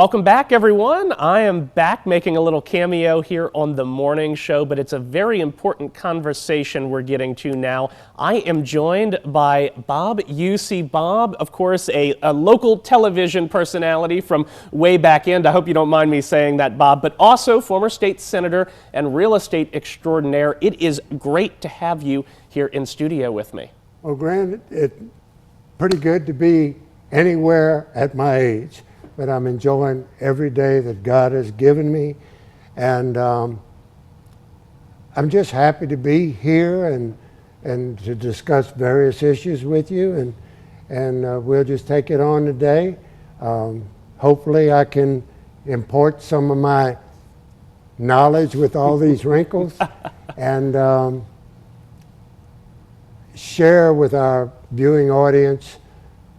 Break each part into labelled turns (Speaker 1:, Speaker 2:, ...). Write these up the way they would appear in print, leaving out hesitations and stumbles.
Speaker 1: Welcome back, everyone. I am back making a little cameo here on the morning show, but it's a very important conversation we're getting to now. I am joined by Bob-usey. Bob, of course, a local television personality from way back in. I hope you don't mind me saying that, Bob, but also former state senator and real estate extraordinaire. It is great to have you here in studio with me.
Speaker 2: Well, Grant, it's pretty good to be anywhere at my age. But I'm enjoying every day that God has given me, and I'm just happy to be here and to discuss various issues with you, and we'll just take it on today. Hopefully I can import some of my knowledge with all these wrinkles and share with our viewing audience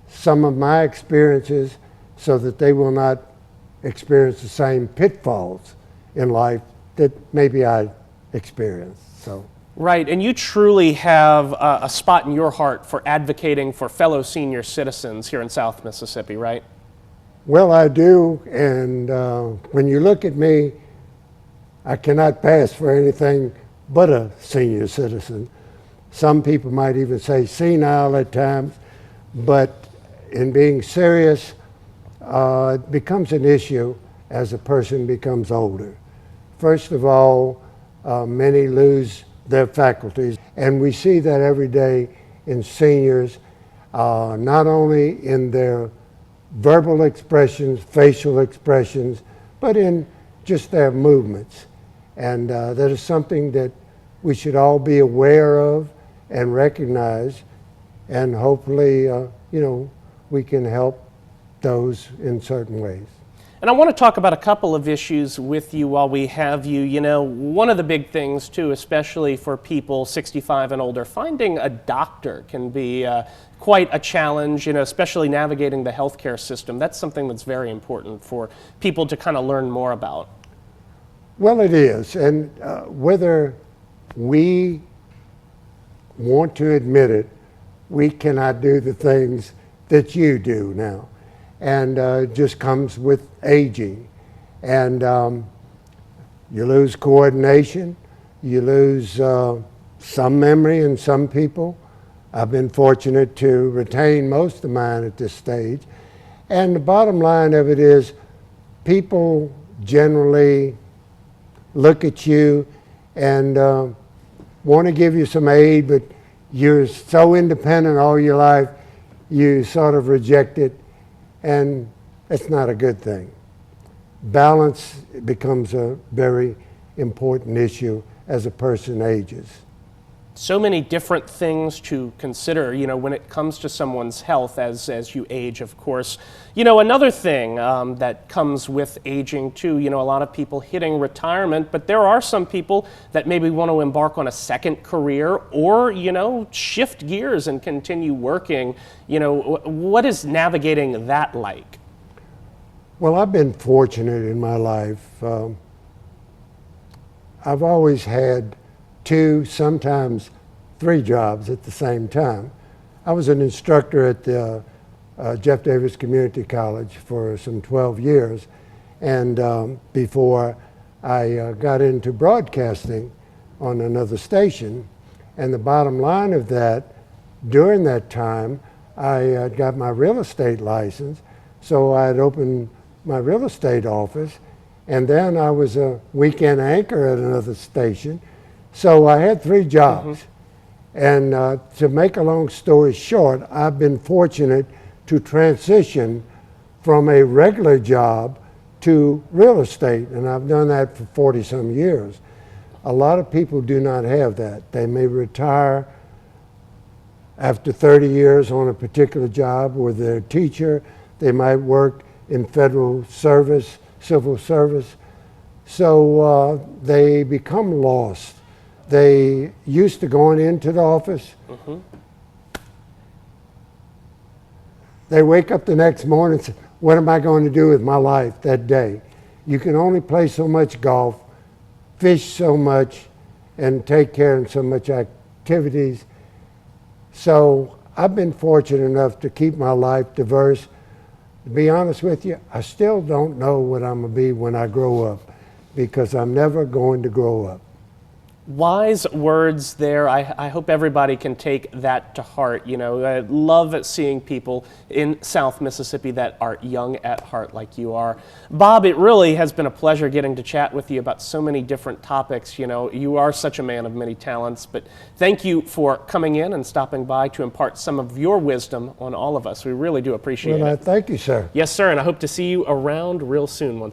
Speaker 2: some of my experiences so that they will not experience the same pitfalls in life that maybe I experienced. So.
Speaker 1: Right, and you truly have a spot in your heart for advocating for fellow senior citizens here in South Mississippi, right?
Speaker 2: Well, I do, and when you look at me, I cannot pass for anything but a senior citizen. Some people might even say senile at times, but in being serious, it becomes an issue as a person becomes older. First of all, many lose their faculties, and we see that every day in seniors, not only in their verbal expressions, facial expressions, but in just their movements. And that is something that we should all be aware of and recognize, and hopefully, we can help those in certain ways.
Speaker 1: And I want to talk about a couple of issues with you while we have you. You know, one of the big things too, especially for people 65 and older, finding a doctor can be quite a challenge, especially navigating the healthcare system. That's something that's very important for people to kind of learn more about.
Speaker 2: Well, it is, and whether we want to admit it, we cannot do the things that you do now. And it just comes with aging. And you lose coordination, you lose some memory in some people. I've been fortunate to retain most of mine at this stage. And the bottom line of it is, people generally look at you and want to give you some aid, but you're so independent all your life, you sort of reject it. And it's not a good thing. Balance becomes a very important issue as a person ages.
Speaker 1: So many different things to consider, when it comes to someone's health as you age, of course. Another thing that comes with aging too, a lot of people hitting retirement, but there are some people that maybe want to embark on a second career or, shift gears and continue working. What is navigating that like?
Speaker 2: Well, I've been fortunate in my life. I've always had 2, sometimes 3 jobs at the same time. I was an instructor at the Jeff Davis Community College for some 12 years, and before I got into broadcasting on another station. And the bottom line of that, during that time, I got my real estate license, so I had opened my real estate office, and then I was a weekend anchor at another station. So I had 3 jobs. And to make a long story short, I've been fortunate to transition from a regular job to real estate, and I've done that for 40 some years. A lot of people do not have that. They may retire after 30 years on a particular job, or they're a teacher. They might work in federal service, civil service. So they become lost. They used to going into the office. They wake up the next morning and say, what am I going to do with my life that day? You can only play so much golf, fish so much, and take care of so much activities. So I've been fortunate enough to keep my life diverse. To be honest with you, I still don't know what I'm going to be when I grow up, because I'm never going to grow up.
Speaker 1: Wise words there. I hope everybody can take that to heart. You know, I love seeing people in South Mississippi that are young at heart like you are. Bob, it really has been a pleasure getting to chat with you about so many different topics. You know, you are such a man of many talents, but thank you for coming in and stopping by to impart some of your wisdom on all of us. We really do appreciate
Speaker 2: Well,
Speaker 1: it.
Speaker 2: thank you, sir.
Speaker 1: Yes, sir, and I hope to see you around real soon once again.